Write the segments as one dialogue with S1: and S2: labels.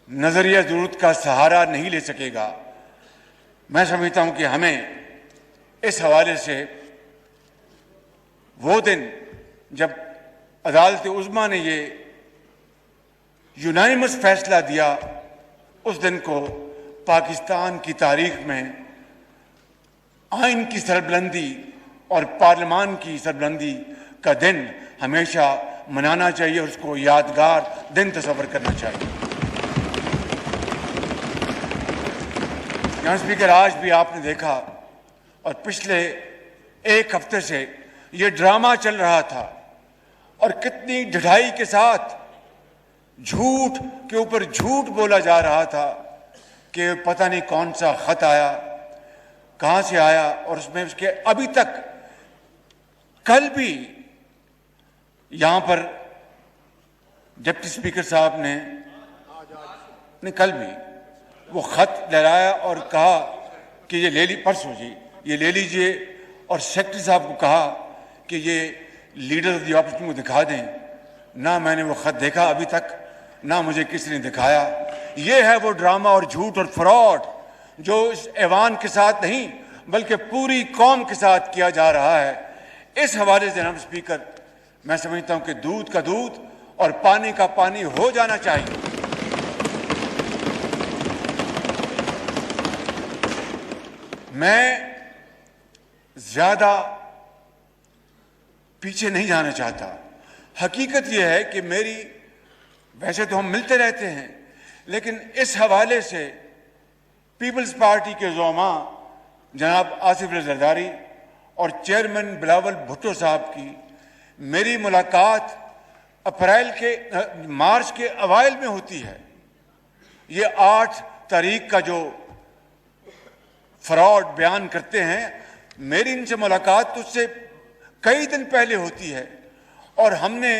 S1: نظریہ ضرورت کا سہارا نہیں لے سکے گا۔ میں سمجھتا ہوں کہ ہمیں اس حوالے سے وہ دن جب عدالت عظمیٰ نے یہ یونانیمس فیصلہ دیا، اس دن کو پاکستان کی تاریخ میں آئین کی سربلندی اور پارلیمان کی سربلندی کا دن ہمیشہ منانا چاہیے اور اس کو یادگار دن تصور کرنا چاہیے۔ جناب اسپیکر، آج بھی آپ نے دیکھا اور پچھلے ایک ہفتے سے یہ ڈرامہ چل رہا تھا اور کتنی ڈھٹائی کے ساتھ جھوٹ کے اوپر جھوٹ بولا جا رہا تھا کہ پتہ نہیں کون سا خط آیا، کہاں سے آیا، اور اس میں اس کے ابھی تک کل بھی یہاں پر ڈپٹی اسپیکر صاحب نے کل بھی وہ خط لہرایا اور کہا کہ یہ لے لی پرسوں جی یہ لے لیجئے، اور سیکرٹری صاحب کو کہا کہ یہ لیڈر آف دی اپوزیشن کو دکھا دیں۔ نہ میں نے وہ خط دیکھا ابھی تک، نہ مجھے کسی نے دکھایا۔ یہ ہے وہ ڈرامہ اور جھوٹ اور فراڈ جو اس ایوان کے ساتھ نہیں بلکہ پوری قوم کے ساتھ کیا جا رہا ہے۔ اس حوالے سے جناب اسپیکر، میں سمجھتا ہوں کہ دودھ کا دودھ اور پانی کا پانی ہو جانا چاہیے۔ میں زیادہ پیچھے نہیں جانا چاہتا۔ حقیقت یہ ہے کہ ویسے تو ہم ملتے رہتے ہیں، لیکن اس حوالے سے پیپلز پارٹی کے زعماء جناب آصف علی زرداری اور چیئرمین بلاول بھٹو صاحب کی میری ملاقات مارچ کے اوائل میں ہوتی ہے۔ یہ 8 تاریخ کا جو فراڈ بیان کرتے ہیں، میری ان سے ملاقات تو اس سے کئی دن پہلے ہوتی ہے، اور ہم نے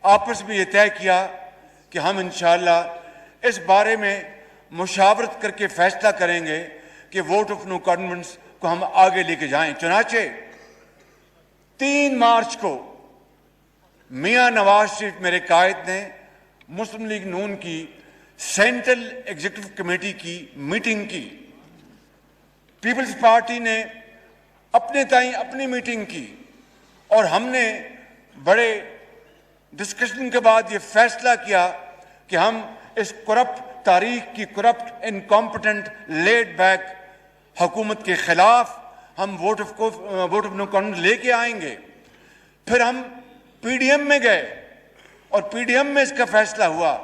S1: آپس میں یہ طے کیا کہ ہم انشاءاللہ اس بارے میں مشاورت کر کے فیصلہ کریں گے کہ ووٹ آف نو کانفیڈنس کو ہم آگے لے کے جائیں۔ چنانچہ 3 مارچ کو میاں نواز شریف میرے قائد نے مسلم لیگ نون کی سینٹرل ایگزیکٹو کمیٹی کی میٹنگ کی، پیپلز پارٹی نے اپنے تائیں اپنی میٹنگ کی، اور ہم نے بڑے ڈسکشن کے بعد یہ فیصلہ کیا کہ ہم اس کرپٹ تاریخ کی کرپٹ انکمپٹنٹ لیڈ بیک حکومت کے خلاف ہم ووٹ آف نو کانفیڈنس لے کے آئیں گے۔ پھر ہم پی ڈی ایم میں گئے اور پی ڈی ایم میں اس کا فیصلہ ہوا،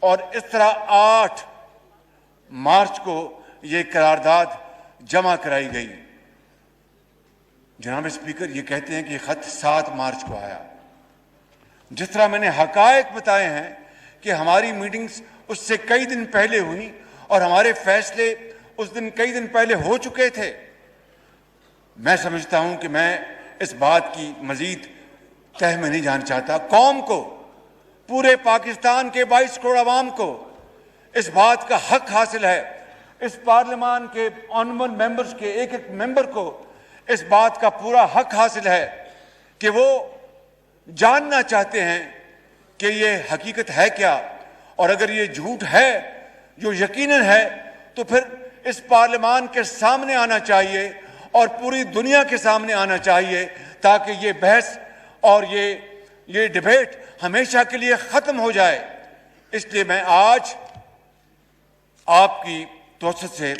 S1: اور اس طرح 8 مارچ کو یہ قرارداد جمع کرائی گئی۔ جناب اسپیکر، یہ کہتے ہیں کہ یہ خط 7 مارچ کو آیا۔ جس طرح میں نے حقائق بتائے ہیں کہ ہماری میٹنگز اس سے کئی دن پہلے ہوئیں اور ہمارے فیصلے اس دن کئی دن پہلے ہو چکے تھے، میں سمجھتا ہوں کہ میں اس بات کی مزید تہ میں نہیں جانا چاہتا۔ قوم کو، پورے پاکستان کے 22 کروڑ عوام کو اس بات کا حق حاصل ہے، اس پارلیمان کے آنریبل ممبرز کے ایک ایک ممبر کو اس بات کا پورا حق حاصل ہے کہ وہ جاننا چاہتے ہیں کہ یہ حقیقت ہے کیا، اور اگر یہ جھوٹ ہے جو یقیناً ہے تو پھر اس پارلیمان کے سامنے آنا چاہیے اور پوری دنیا کے سامنے آنا چاہیے، تاکہ یہ بحث اور یہ ڈیبیٹ ہمیشہ کے لیے ختم ہو جائے۔ اس لیے میں آج آپ کی توسط سے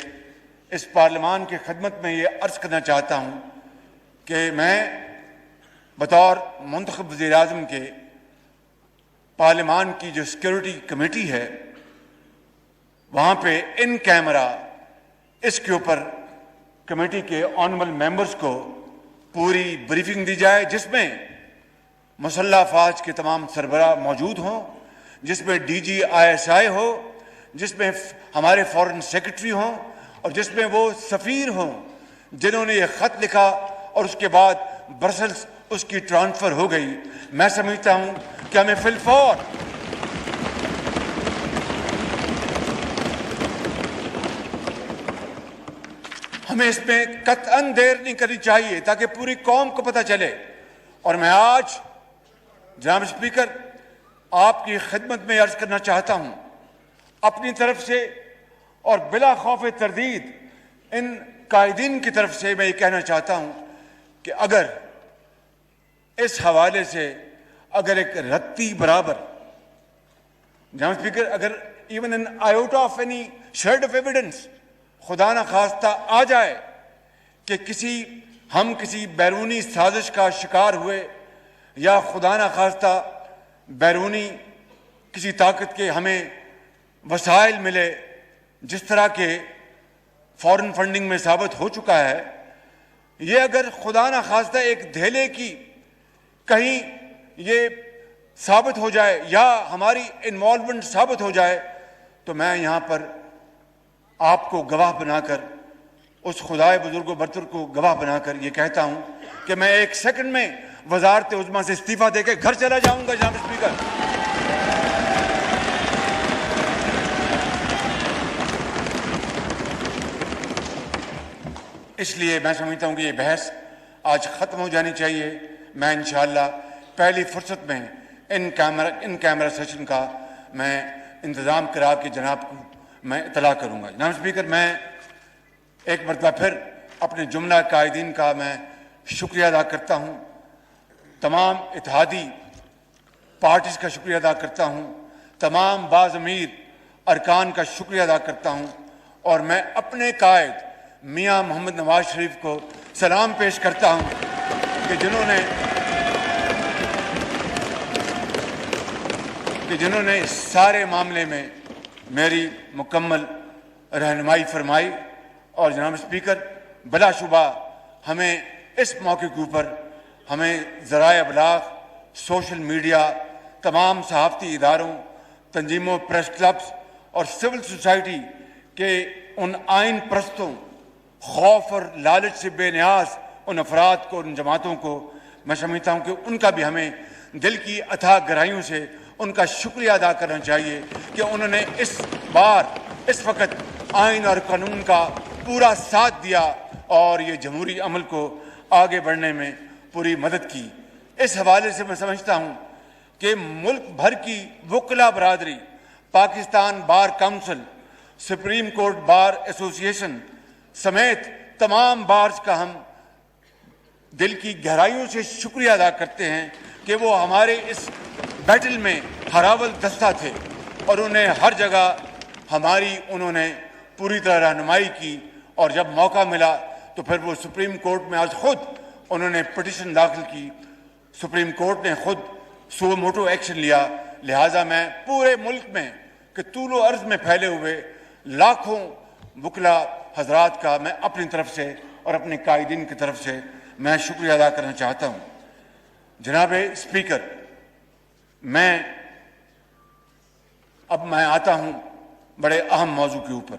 S1: اس پارلیمان کی خدمت میں یہ عرض کرنا چاہتا ہوں کہ میں بطور منتخب وزیر اعظم کے پارلیمان کی جو سیکیورٹی کمیٹی ہے، وہاں پہ ان کیمرہ اس کے اوپر کمیٹی کے آنریبل ممبرز کو پوری بریفنگ دی جائے، جس میں مسلح افواج کے تمام سربراہ موجود ہوں، جس میں D G I S I ہو، جس میں ہمارے فارن سیکرٹری ہوں، اور جس میں وہ سفیر ہوں جنہوں نے یہ خط لکھا اور اس کے بعد برسلز اس کی ٹرانسفر ہو گئی۔ میں سمجھتا ہوں کہ ہمیں فی الفور ہمیں اس میں قطعاً دیر نہیں کرنی چاہیے تاکہ پوری قوم کو پتہ چلے۔ اور میں آج جناب اسپیکر آپ کی خدمت میں عرض کرنا چاہتا ہوں، اپنی طرف سے اور بلا خوف تردید ان قائدین کی طرف سے میں یہ کہنا چاہتا ہوں کہ اگر اس حوالے سے اگر ایک رتی برابر جناب اسپیکر اگر even an iota of any shred of evidence خدا نخواستہ آ جائے کہ ہم کسی بیرونی سازش کا شکار ہوئے یا خدا نخواستہ بیرونی کسی طاقت کے ہمیں وسائل ملے جس طرح کے فورن فنڈنگ میں ثابت ہو چکا ہے، یہ اگر خدا نخواستہ ایک دھیلے کی کہیں یہ ثابت ہو جائے یا ہماری انوالومنٹ ثابت ہو جائے تو میں یہاں پر آپ کو گواہ بنا کر اس خدائے بزرگ و برتر کو گواہ بنا کر یہ کہتا ہوں کہ میں 1 سیکنڈ میں وزارت عظمیٰ سے استعفیٰ دے کے گھر چلا جاؤں گا جناب اسپیکر۔ اس لیے میں سمجھتا ہوں کہ یہ بحث آج ختم ہو جانی چاہیے۔ میں انشاءاللہ پہلی فرصت میں ان کیمرہ سیشن کا میں انتظام کرا کے جناب کو میں اطلاع کروں گا۔ جناب اسپیکر، میں ایک مرتبہ پھر اپنے جملہ قائدین کا میں شکریہ ادا کرتا ہوں، تمام اتحادی پارٹیز کا شکریہ ادا کرتا ہوں، تمام باضمیر ارکان کا شکریہ ادا کرتا ہوں، اور میں اپنے قائد میاں محمد نواز شریف کو سلام پیش کرتا ہوں کہ جنہوں نے اس سارے معاملے میں میری مکمل رہنمائی فرمائی۔ اور جناب اسپیکر، بلا شبہ ہمیں اس موقع کے اوپر ہمیں ذرائع ابلاغ، سوشل میڈیا، تمام صحافتی اداروں، تنظیموں، پریس کلبز اور سول سوسائٹی کے ان آئین پرستوں، خوف اور لالچ سے بے نیاز ان افراد کو، ان جماعتوں کو میں سمجھتا ہوں کہ ان کا بھی ہمیں دل کی اتھاہ گہرائیوں سے ان کا شکریہ ادا کرنا چاہیے کہ انہوں نے اس وقت آئین اور قانون کا پورا ساتھ دیا اور یہ جمہوری عمل کو آگے بڑھنے میں پوری مدد کی۔ اس حوالے سے میں سمجھتا ہوں کہ ملک بھر کی وکلا برادری، Pakistan bar council, supreme court bar ایسوسی ایشن سمیت تمام بارز کا ہم دل کی گہرائیوں سے شکریہ ادا کرتے ہیں کہ وہ ہمارے اس بیٹل میں ہراول دستہ تھے اور انہیں ہر جگہ انہوں نے پوری طرح رہنمائی کی، اور جب موقع ملا تو پھر وہ سپریم کورٹ میں آج خود انہوں نے پٹیشن داخل کی، سپریم کورٹ نے خود سو موٹو ایکشن لیا۔ لہٰذا میں پورے ملک میں کہ طول و عرض میں پھیلے ہوئے لاکھوں وکلا حضرات کا میں اپنی طرف سے اور اپنے قائدین کی طرف سے میں شکریہ ادا کرنا چاہتا ہوں۔ جناب اسپیکر، میں آتا ہوں بڑے اہم موضوع کے اوپر۔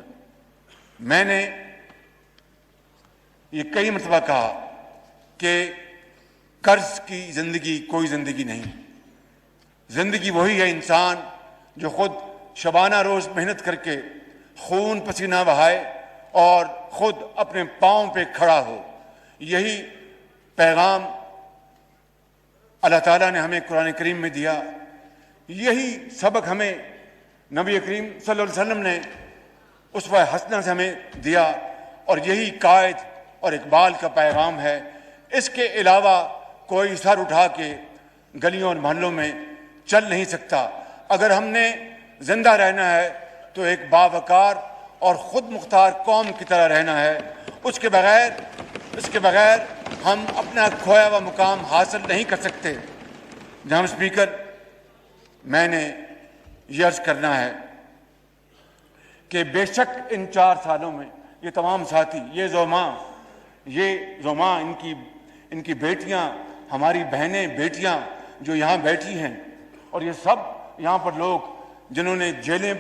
S1: میں نے یہ کئی مرتبہ کہا کہ قرض کی زندگی کوئی زندگی نہیں، زندگی وہی ہے انسان جو خود شبانہ روز محنت کر کے خون پسینہ بہائے اور خود اپنے پاؤں پہ کھڑا ہو۔ یہی پیغام اللہ تعالیٰ نے ہمیں قرآن کریم میں دیا، یہی سبق ہمیں نبی کریم صلی اللہ علیہ وسلم نے اسوہ حسنہ سے ہمیں دیا، اور یہی قائد اور اقبال کا پیغام ہے۔ اس کے علاوہ کوئی سر اٹھا کے گلیوں اور محلوں میں چل نہیں سکتا۔ اگر ہم نے زندہ رہنا ہے تو ایک باوقار اور خود مختار قوم کی طرح رہنا ہے۔ اس کے بغیر ہم اپنا کھویا ہوا مقام حاصل نہیں کر سکتے۔ جناب اسپیکر، میں نے یہ عرض کرنا ہے کہ بے شک ان 4 سالوں میں یہ تمام ساتھی، یہ زوماں ان کی بیٹیاں، ہماری بہنیں بیٹیاں جو یہاں بیٹھی ہیں، اور یہ سب یہاں پر لوگ جنہوں نے جیلیں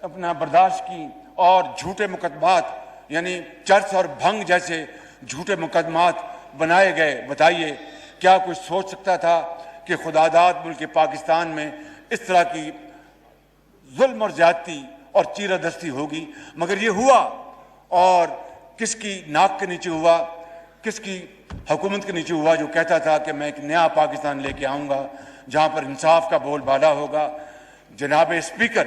S1: اپنا برداشت کی اور جھوٹے مقدمات یعنی چرس اور بھنگ جیسے جھوٹے مقدمات بنائے گئے، بتائیے کیا کوئی سوچ سکتا تھا کہ خدا داد ملک پاکستان میں اس طرح کی ظلم اور زیادتی اور چیرہ دستی ہوگی؟ مگر یہ ہوا، اور کس کی ناک کے نیچے ہوا، کس کی حکومت کے نیچے ہوا جو کہتا تھا کہ میں ایک نیا پاکستان لے کے آؤں گا جہاں پر انصاف کا بول بالا ہوگا۔ جناب اسپیکر،